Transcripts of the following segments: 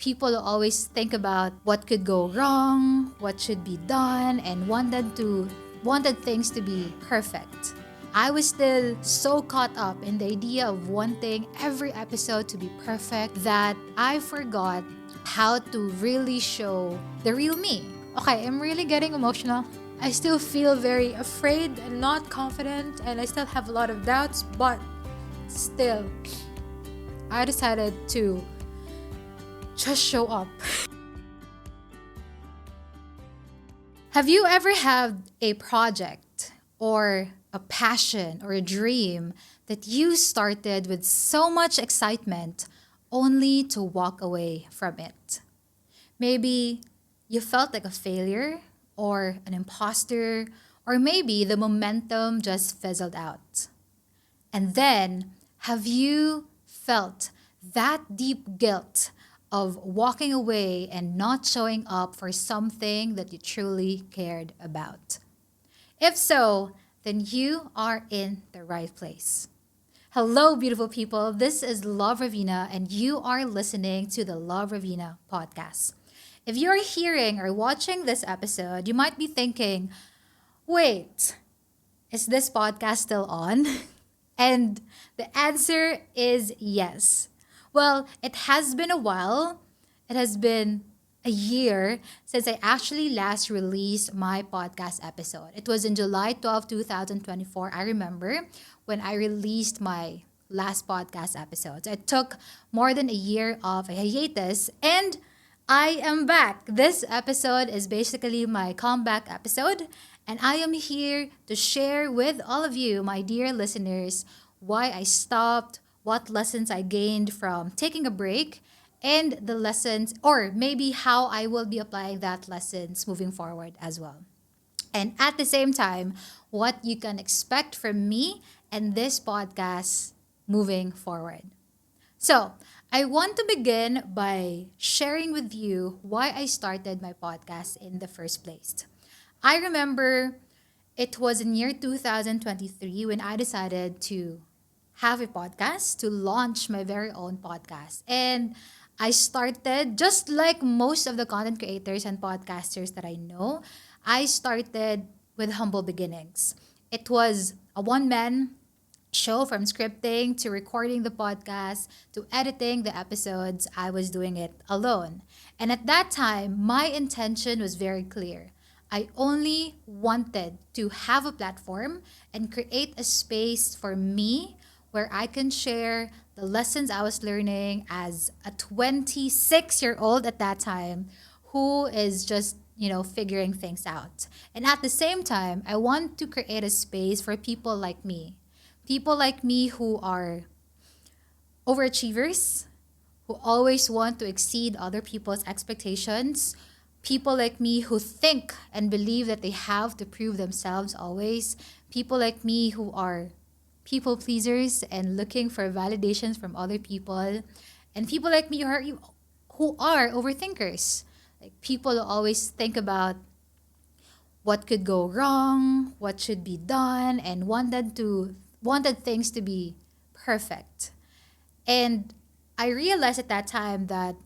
People always think about what could go wrong, what should be done, and wanted things to be perfect. I was still so caught up in the idea of wanting every episode to be perfect that I forgot how to really show the real me. Okay, I'm really getting emotional. I still feel very afraid and not confident, and I still have a lot of doubts, but still, I decided to just show up. Have you ever had a project or a passion or a dream that you started with so much excitement only to walk away from it? Maybe you felt like a failure or an imposter, or maybe the momentum just fizzled out. And then, have you felt that deep guilt of walking away and not showing up for something that you truly cared about? If so, then you are in the right place. Hello, beautiful people. This is Love Ravina, and you are listening to the Love Ravina podcast. If you're hearing or watching this episode, you might be thinking, wait, is this podcast still on? And the answer is yes. Well, it has been a while. It has been a year since I actually last released my podcast episode. It was in July 12, 2024. I remember when I released my last podcast episode. So it took more than a year of a hiatus, and I am back. This episode is basically my comeback episode, and I am here to share with all of you, my dear listeners, why I stopped, what lessons I gained from taking a break, and the lessons, or maybe how I will be applying that lessons moving forward as well. And at the same time, what you can expect from me and this podcast moving forward. So, I want to begin by sharing with you why I started my podcast in the first place. I remember it was in year 2023 when I decided to have a podcast, to launch my very own podcast. And I started, just like most of the content creators and podcasters that I know, I started with humble beginnings. It was a one man show, from scripting to recording the podcast to editing the episodes. I was doing it alone. And at that time, my intention was very clear. I only wanted to have a platform and create a space for me where I can share the lessons I was learning as a 26-year-old at that time who is just, figuring things out. And at the same time, I want to create a space for people like me. People like me who are overachievers, who always want to exceed other people's expectations. People like me who think and believe that they have to prove themselves always. People like me who are people pleasers and looking for validations from other people. And people like me who are overthinkers. Like people who always think about what could go wrong, what should be done, and wanted things to be perfect. And I realized at that time that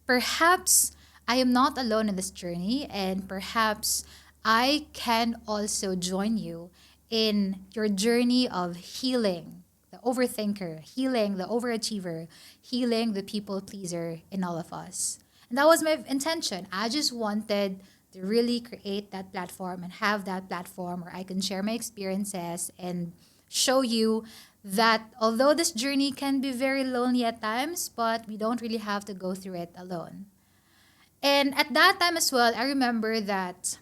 perhaps I am not alone in this journey, and perhaps I can also join you in your journey of healing the overthinker, healing the overachiever, healing the people pleaser in all of us. And that was my intention. I just wanted to really create that platform and have that platform where I can share my experiences and show you that although this journey can be very lonely at times, but we don't really have to go through it alone. And at that time as well, I remember that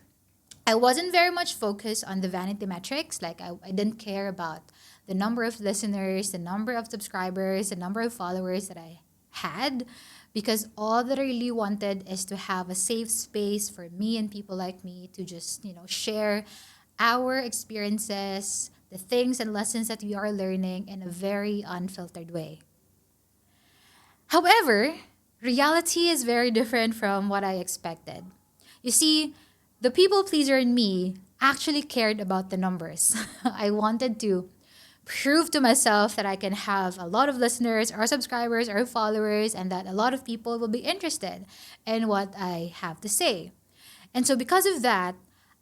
I wasn't very much focused on the vanity metrics. Like I didn't care about the number of listeners, the number of subscribers, the number of followers that I had, because all that I really wanted is to have a safe space for me and people like me to just, share our experiences, the things and lessons that we are learning in a very unfiltered way. However, reality is very different from what I expected. You see, the people pleaser in me actually cared about the numbers. I wanted to prove to myself that I can have a lot of listeners or subscribers or followers and that a lot of people will be interested in what I have to say. And so, because of that,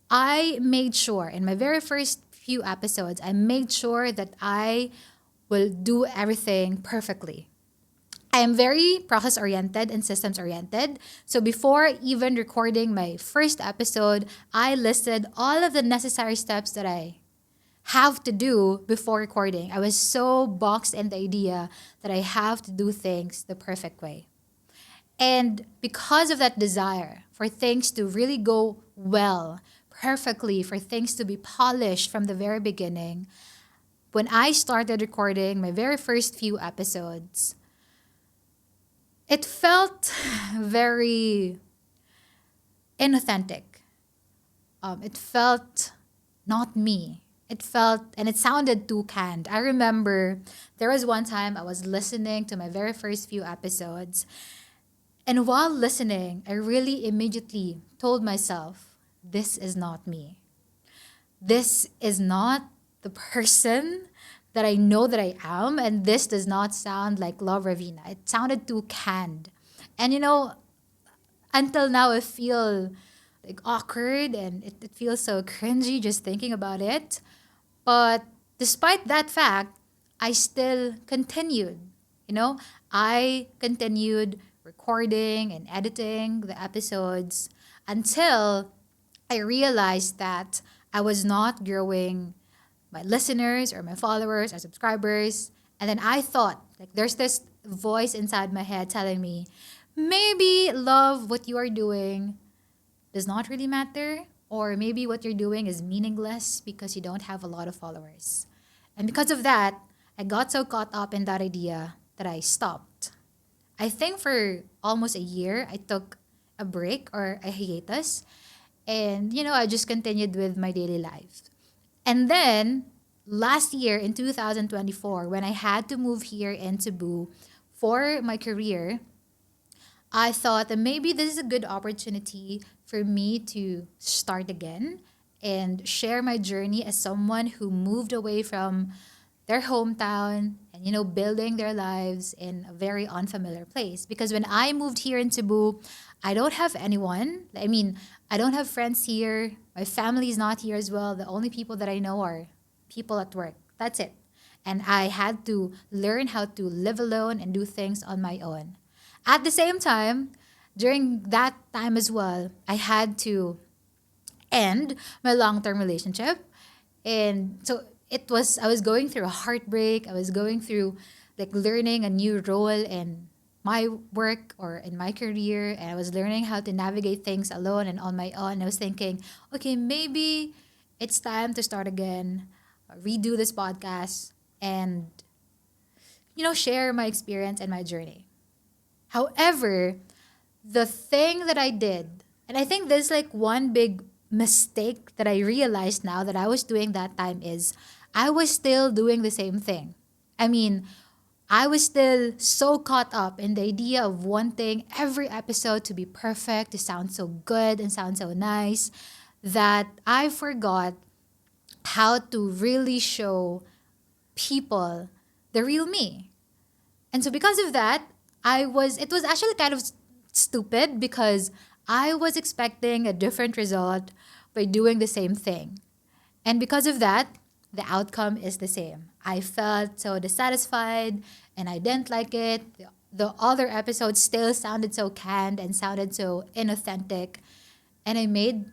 I made sure in my very first few episodes, I made sure that I will do everything perfectly. I am very process oriented and systems oriented. So before even recording my first episode, I listed all of the necessary steps that I have to do before recording. I was so boxed in the idea that I have to do things the perfect way. And because of that desire for things to really go well, perfectly, for things to be polished from the very beginning, when I started recording my very first few episodes, it felt very inauthentic. It felt not me. It felt and it sounded too canned. I remember there was one time I was listening to my very first few episodes, and while listening, I really immediately told myself, this is not me. This is not the person that I know that I am, and this does not sound like Love Ravina. It sounded too canned. And until now, I feel like awkward and it feels so cringy just thinking about it. But despite that fact, I still continued. You know, I continued recording and editing the episodes until I realized that I was not growing my listeners or my followers or subscribers. And then I thought, like, there's this voice inside my head telling me, maybe love what you are doing does not really matter, or maybe what you're doing is meaningless because you don't have a lot of followers. And because of that, I got so caught up in that idea that I stopped. I think for almost a year, I took a break or a hiatus. And, I just continued with my daily life. And then last year in 2024, when I had to move here in Cebu for my career, I thought that maybe this is a good opportunity for me to start again and share my journey as someone who moved away from their hometown and building their lives in a very unfamiliar place. Because when I moved here in Cebu, I don't have anyone. I mean, I don't have friends here. My family is not here as well. The only people that I know are people at work. That's it. And I had to learn how to live alone and do things on my own. At the same time, during that time as well, I had to end my long-term relationship. And so I was going through a heartbreak. I was going through like learning a new role in my work or in my career. And I was learning how to navigate things alone and on my own. I was thinking, okay, maybe it's time to start again, redo this podcast, and, share my experience and my journey. However, the thing that I did, and I think there's like one big mistake that I realized now that I was doing that time is I was still doing the same thing. I mean, I was still so caught up in the idea of wanting every episode to be perfect, to sound so good and sound so nice, that I forgot how to really show people the real me. And so because of that, it was actually kind of stupid because I was expecting a different result by doing the same thing. And because of that, the outcome is the same. I felt so dissatisfied and I didn't like it. The other episodes still sounded so canned and sounded so inauthentic. And I made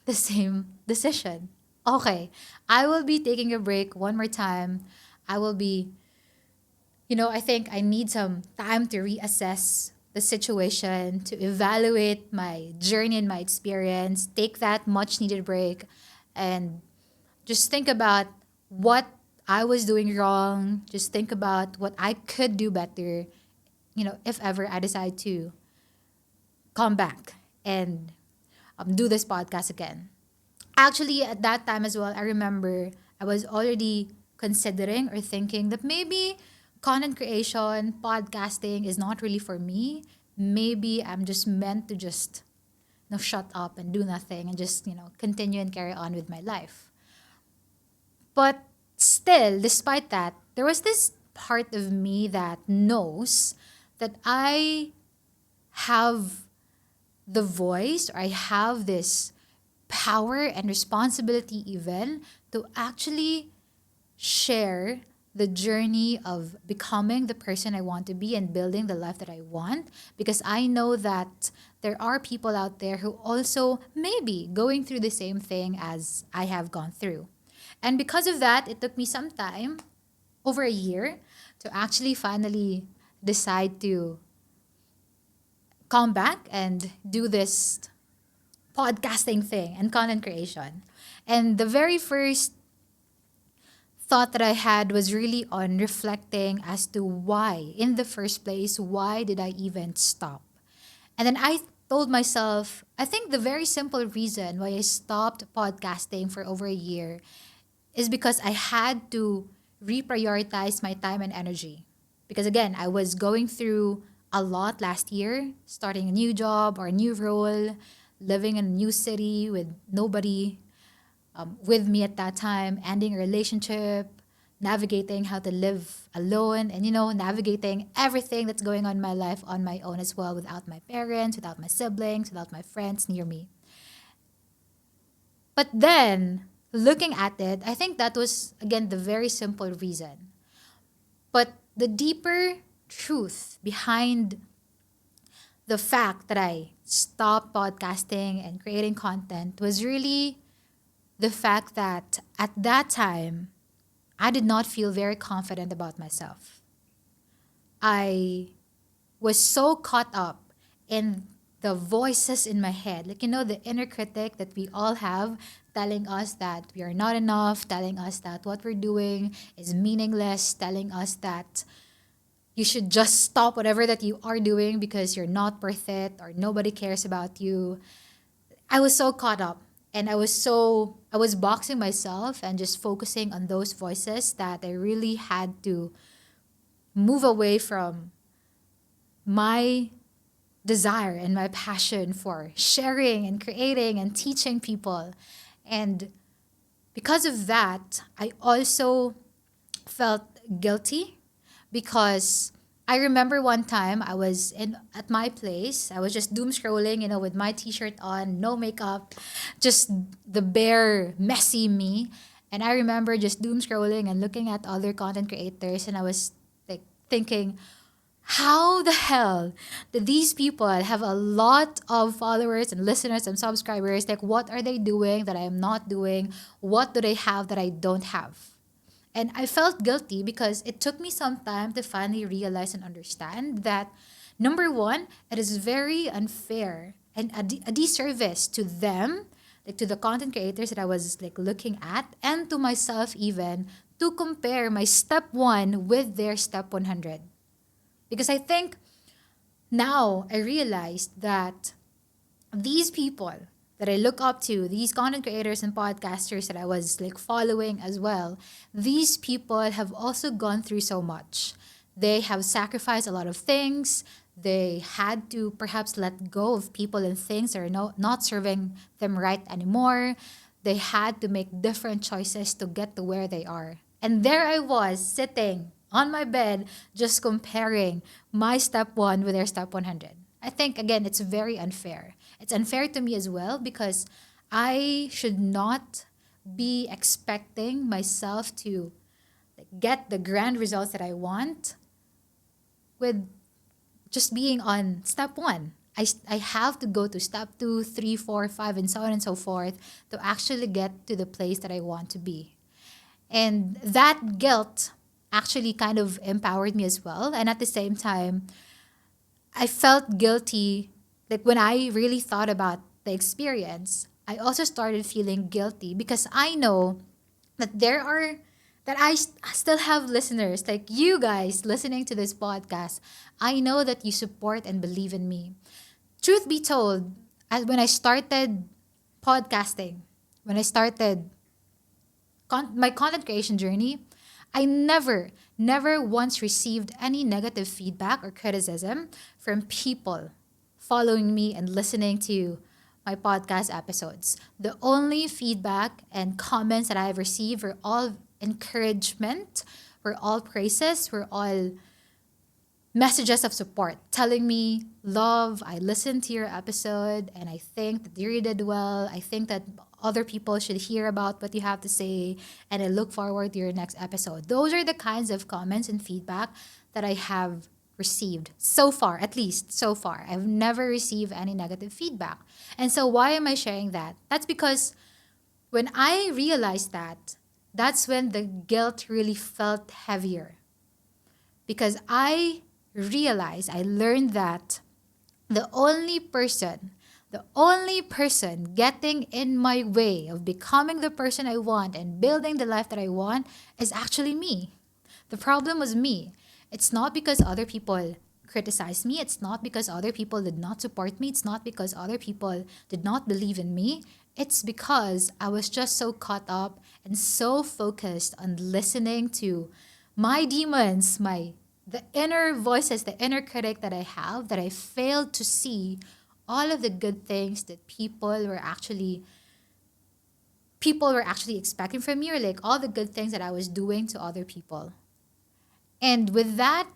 the same decision. Okay, I will be taking a break one more time. I will be I think I need some time to reassess the situation, to evaluate my journey and my experience, take that much needed break, and just think about what I was doing wrong. Just think about what I could do better, if ever I decide to come back and do this podcast again. Actually, at that time as well, I remember I was already considering or thinking that maybe content creation, podcasting is not really for me. Maybe I'm just meant to just shut up and do nothing and just continue and carry on with my life. But Still, despite that, there was this part of me that knows that I have the voice, or I have this power and responsibility even to actually share the journey of becoming the person I want to be and building the life that I want, because I know that there are people out there who also maybe going through the same thing as I have gone through. And because of that, it took me some time, over a year, to actually finally decide to come back and do this podcasting thing and content creation. And the very first thought that I had was really on reflecting as to why, in the first place, why did I even stop? And then I told myself, I think the very simple reason why I stopped podcasting for over a year is because I had to reprioritize my time and energy. Because again, I was going through a lot last year, starting a new job or a new role, living in a new city with nobody with me at that time, ending a relationship, navigating how to live alone, and navigating everything that's going on in my life on my own as well, without my parents, without my siblings, without my friends near me. But then, looking at it, I think that was, again, the very simple reason. But the deeper truth behind the fact that I stopped podcasting and creating content was really the fact that at that time, I did not feel very confident about myself. I was so caught up in the voices in my head, like, the inner critic that we all have telling us that we are not enough, telling us that what we're doing is meaningless, telling us that you should just stop whatever that you are doing because you're not worth it or nobody cares about you. I was so caught up, and I was boxing myself and just focusing on those voices that I really had to move away from my desire and my passion for sharing and creating and teaching people. And because of that, I also felt guilty, because I remember one time I was in at my place. I was just doom scrolling, with my t-shirt on, no makeup, just the bare messy me. And I remember just doom scrolling and looking at other content creators, and I was like thinking, how the hell did these people have a lot of followers and listeners and subscribers? Like, what are they doing that I am not doing? What do they have that I don't have? And I felt guilty because it took me some time to finally realize and understand that, number one, it is very unfair and a disservice to them, like to the content creators that I was like looking at, and to myself even, to compare my step one with their step 100. Because I think now I realized that these people that I look up to, these content creators and podcasters that I was like following as well, these people have also gone through so much. They have sacrificed a lot of things. They had to perhaps let go of people and things that are not serving them right anymore. They had to make different choices to get to where they are. And there I was sitting on my bed just comparing my step one with their step 100. I think, again, it's very unfair. It's unfair to me as well, because I should not be expecting myself to like, get the grand results that I want with just being on step one. I have to go to step two, three, four, five, and so on and so forth to actually get to the place that I want to be. And that guilt actually kind of empowered me as well. And at the same time, I felt guilty. Like when I really thought about the experience, I also started feeling guilty because I know that still have listeners like you guys listening to this podcast. I know that you support and believe in me. Truth be told, when I started podcasting, when I started my content creation journey, I never once received any negative feedback or criticism from people following me and listening to my podcast episodes. The only feedback and comments that I've received were all encouragement, were all praises, were all messages of support telling me, Love, I listened to your episode and I think that you did well. I think that other people should hear about what you have to say and I look forward to your next episode. Those are the kinds of comments and feedback that I have received so far, at least so far. I've never received any negative feedback. And so, why am I sharing that? That's because when I realized that, that's when the guilt really felt heavier because I learned that the the only person getting in my way of becoming the person I want and building the life that I want is actually me. The problem was me. It's not because other people criticized me. It's not because other people did not support me. It's not because other people did not believe in me. It's because I was just so caught up and so focused on listening to my demons, my the inner voices, the inner critic that I have, that I failed to see all of the good things that people were actually expecting from me, or like all the good things that I was doing to other people. And with that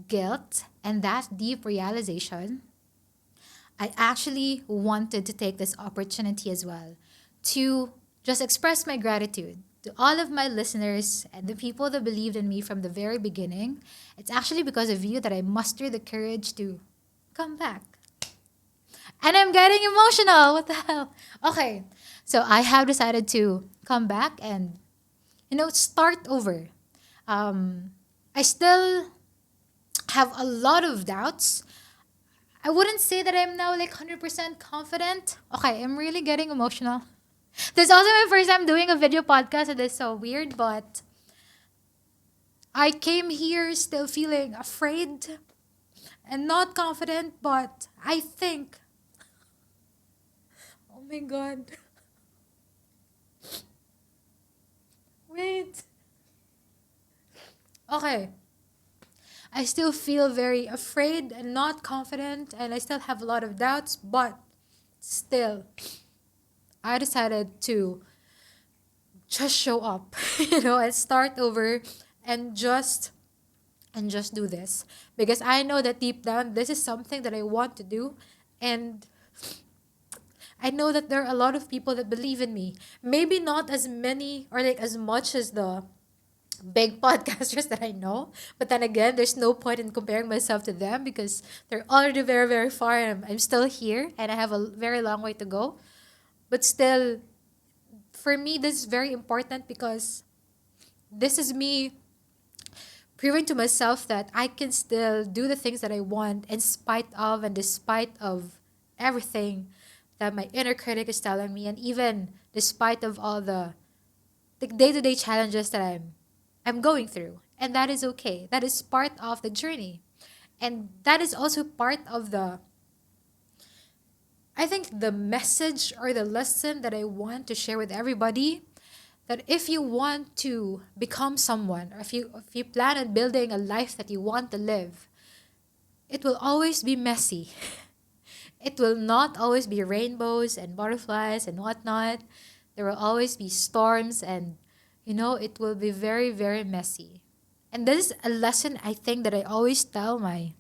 guilt and that deep realization, I actually wanted to take this opportunity as well to just express my gratitude to all of my listeners and the people that believed in me from the very beginning. It's actually because of you that I mustered the courage to come back. And I'm getting emotional. What the hell? Okay. So I have decided to come back and, start over. I still have a lot of doubts. I wouldn't say that I'm now like 100% confident. Okay, I'm really getting emotional. This is also my first time doing a video podcast, and it's so weird, but I came here still feeling afraid and not confident, but I think, oh my god. Wait. Okay. I still feel very afraid and not confident, and I still have a lot of doubts, but still, I decided to just show up, and start over and just do this because I know that deep down this is something that I want to do, and I know that there are a lot of people that believe in me. Maybe not as many or like as much as the big podcasters that I know. But then again, there's no point in comparing myself to them because they're already very, very far and I'm still here and I have a very long way to go. But still, for me, this is very important because this is me proving to myself that I can still do the things that I want in spite of and despite of everything that my inner critic is telling me, and even despite of all the day-to-day challenges that I'm going through. And that is okay. That is part of the journey. And that is also part of I think the message or the lesson that I want to share with everybody, that if you want to become someone, or if you plan on building a life that you want to live, it will always be messy. It will not always be rainbows and butterflies and whatnot. There will always be storms and, it will be very, very messy. And this is a lesson I think that I always tell my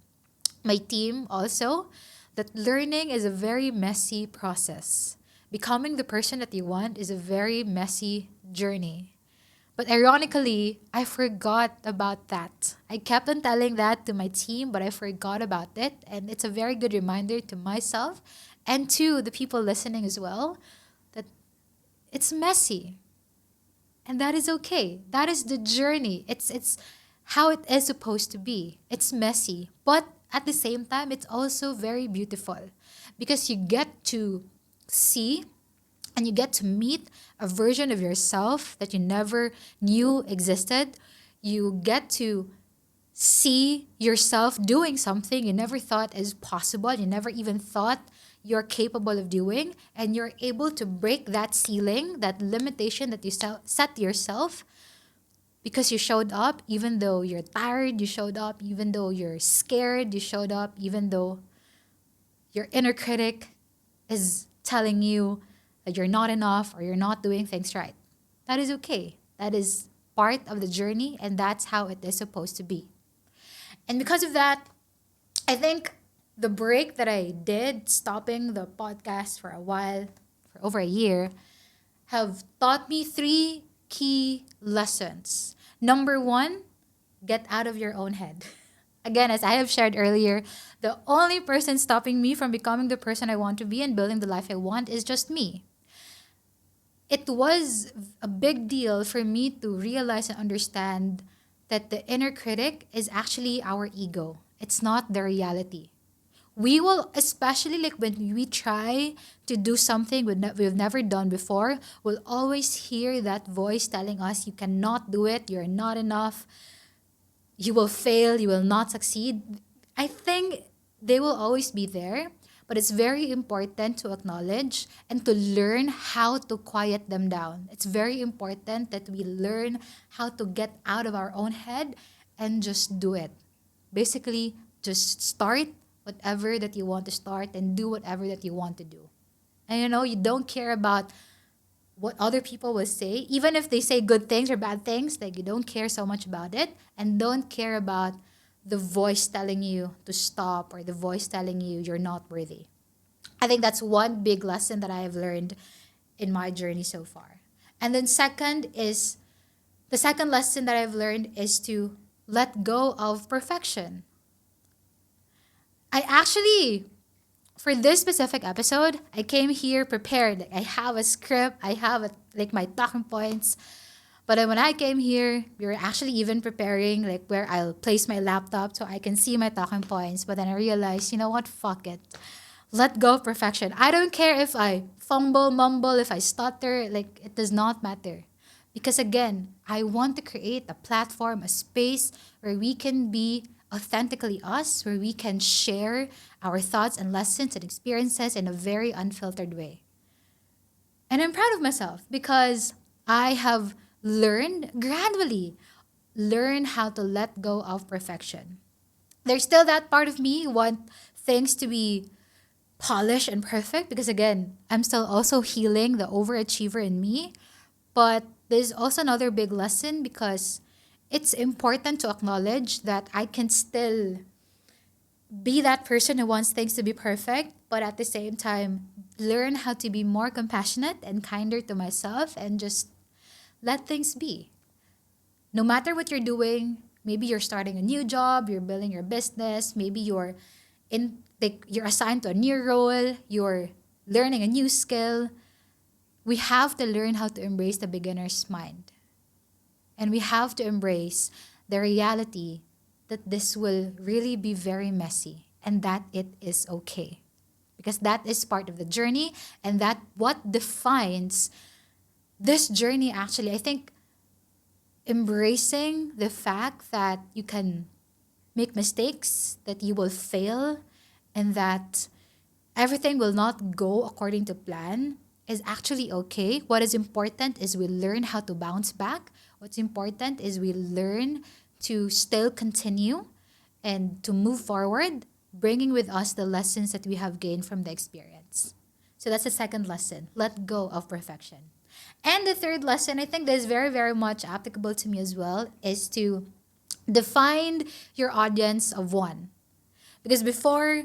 team also, that learning is a very messy process. Becoming the person that you want is a very messy journey. But ironically, I forgot about that. I kept on telling that to my team, but I forgot about it. And it's a very good reminder to myself and to the people listening as well that it's messy. And that is okay. That is the journey. It's how it is supposed to be. It's messy, but at the same time it's also very beautiful because you get to see and you get to meet a version of yourself that you never knew existed. You get to see yourself doing something you never thought is possible, you never even thought you're capable of doing, and you're able to break that ceiling, that limitation that you set yourself because you showed up even though you're tired, you showed up even though you're scared, you showed up even though your inner critic is telling you that you're not enough or you're not doing things right. That is okay. That is part of the journey, and that's how it is supposed to be. And because of that, I think the break that I did, stopping the podcast for a while, for over a year, have taught me three key lessons. Number one, get out of your own head. Again, as I have shared earlier, the only person stopping me from becoming the person I want to be and building the life I want is just me. It was a big deal for me to realize and understand that the inner critic is actually our ego. It's not the reality. We will, especially like when we try to do something we've never done before, we'll always hear that voice telling us you cannot do it, you're not enough, you will fail, you will not succeed. I think they will always be there, but it's very important to acknowledge and to learn how to quiet them down. It's very important that we learn how to get out of our own head and just do it. Basically, just start whatever that you want to start and do whatever that you want to do. And you don't care about what other people will say, even if they say good things or bad things, like you don't care so much about it and don't care about the voice telling you to stop or the voice telling you you're not worthy. I think that's one big lesson that I have learned in my journey so far. And then the second lesson that I've learned is to let go of perfection. I actually, for this specific episode, I came here prepared. Like I have a script, I have like my talking points. But then when I came here, we were actually even preparing like where I'll place my laptop so I can see my talking points. But then I realized, you know what? Fuck it. Let go of perfection. I don't care if I fumble, mumble, if I stutter. Like it does not matter. Because again, I want to create a platform, a space where we can be authentically us, where we can share our thoughts and lessons and experiences in a very unfiltered way. And I'm proud of myself because I have learned gradually learn how to let go of perfection. There's still that part of me who want things to be polished and perfect because again, I'm still also healing the overachiever in me. But there's also another big lesson because it's important to acknowledge that I can still be that person who wants things to be perfect, but at the same time, learn how to be more compassionate and kinder to myself and just let things be. No matter what you're doing, maybe you're starting a new job, you're building your business, maybe you're assigned to a new role, you're learning a new skill. We have to learn how to embrace the beginner's mind. And we have to embrace the reality that this will really be very messy and that it is okay. Because that is part of the journey and that what defines this journey actually. I think embracing the fact that you can make mistakes, that you will fail, and that everything will not go according to plan is actually okay. What is important is we learn how to bounce back. What's important is we learn to still continue and to move forward, bringing with us the lessons that we have gained from the experience. So that's the second lesson. Let go of perfection. And the third lesson, I think that is very, very much applicable to me as well, is to define your audience of one. Because before,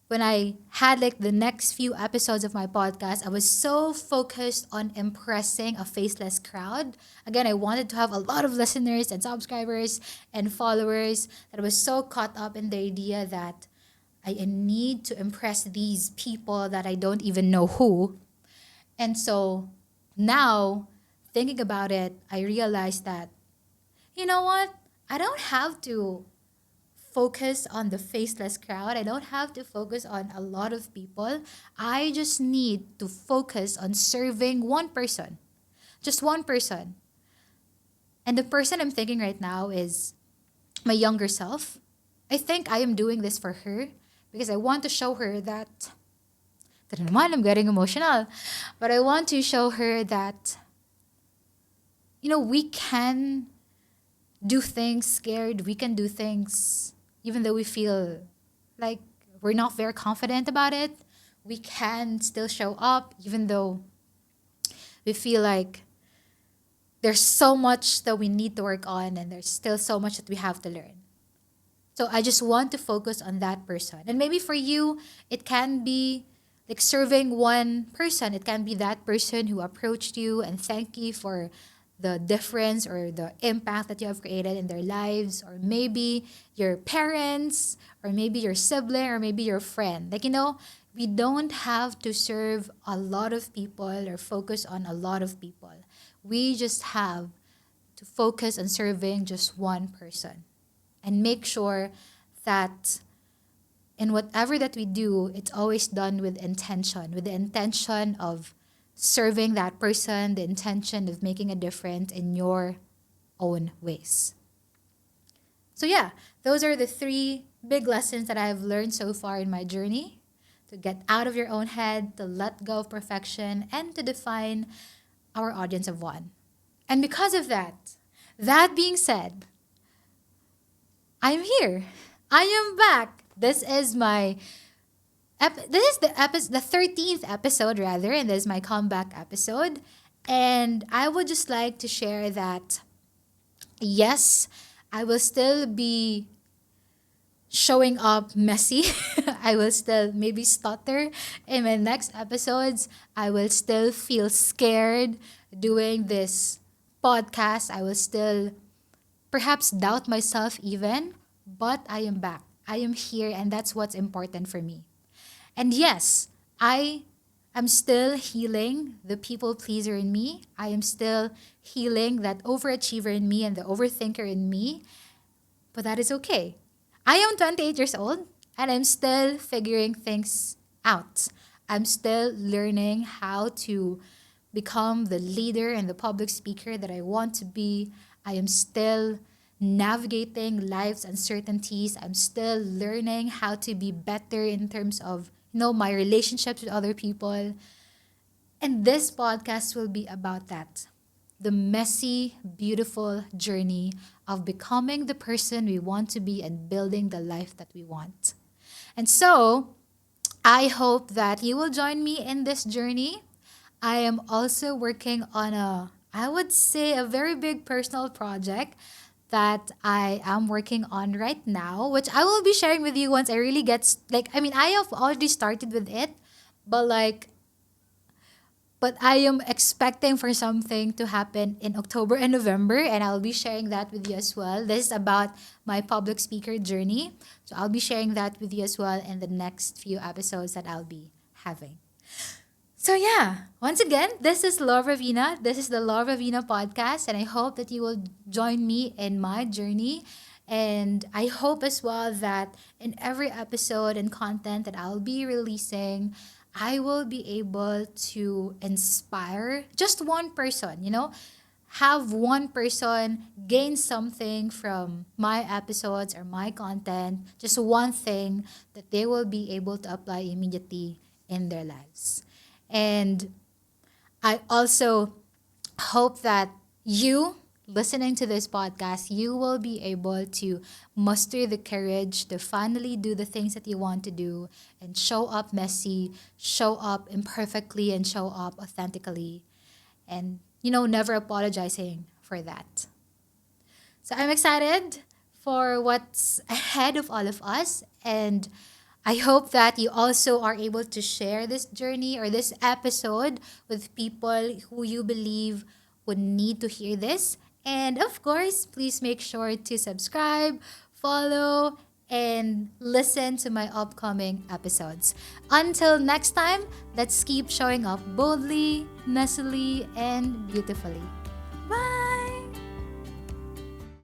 when I had like the next few episodes of my podcast, I was so focused on impressing a faceless crowd. Again, I wanted to have a lot of listeners and subscribers and followers that I was so caught up in the idea that I need to impress these people that I don't even know who. And so now, thinking about it, I realized that, you know what? I don't have to focus on the faceless crowd. I don't have to focus on a lot of people. I just need to focus on serving one person, just one person. And the person I'm thinking right now is my younger self. I think I am doing this for her because I want to show her that. Ito na naman, I'm getting emotional. But I want to show her that, we can do things scared. We can do things even though we feel like we're not very confident about it. We can still show up even though we feel like there's so much that we need to work on, and there's still so much that we have to learn. So I just want to focus on that person. And maybe for you, it can be like serving one person. It can be that person who approached you and thanked you for the difference or the impact that you have created in their lives. Or maybe your parents, or maybe your sibling, or maybe your friend. Like, we don't have to serve a lot of people or focus on a lot of people. We just have to focus on serving just one person, and make sure that in whatever that we do, it's always done with the intention of serving that person, the intention of making a difference in your own ways. So, yeah, those are the three big lessons that I've learned so far in my journey: to get out of your own head, to let go of perfection, and to define our audience of one. And because of that, that being said, I'm here. I am back. This is the 13th episode rather, and this is my comeback episode. And I would just like to share that yes, I will still be showing up messy. I will still maybe stutter in my next episodes. I will still feel scared doing this podcast. I will still perhaps doubt myself even, but I am back. I am here, and that's what's important for me. And yes, I am still healing the people pleaser in me. I am still healing that overachiever in me and the overthinker in me, but that is okay. I am 28 years old, and I'm still figuring things out. I'm still learning how to become the leader and the public speaker that I want to be. I am still navigating life's uncertainties. I'm still learning how to be better in terms of, my relationships with other people. And this podcast will be about that. The messy, beautiful journey of becoming the person we want to be and building the life that we want. And so, I hope that you will join me in this journey. I am also working on I would say, a very big personal project that I am working on right now, which I will be sharing with you once I really I have already started with it, but I am expecting for something to happen in October and November, and I'll be sharing that with you as well. This is about my public speaker journey. So I'll be sharing that with you as well in the next few episodes that I'll be having. So yeah, once again, this is Law Ravina. This is the Law Ravina podcast, and I hope that you will join me in my journey. And I hope as well that in every episode and content that I'll be releasing, I will be able to inspire just one person, have one person gain something from my episodes or my content, just one thing that they will be able to apply immediately in their lives. And I also hope that you listening to this podcast, you will be able to muster the courage to finally do the things that you want to do and show up messy, show up imperfectly, and show up authentically. And, never apologizing for that. So I'm excited for what's ahead of all of us. And I hope that you also are able to share this journey or this episode with people who you believe would need to hear this. And of course, please make sure to subscribe, follow, and listen to my upcoming episodes. Until next time, let's keep showing up boldly, messily, and beautifully.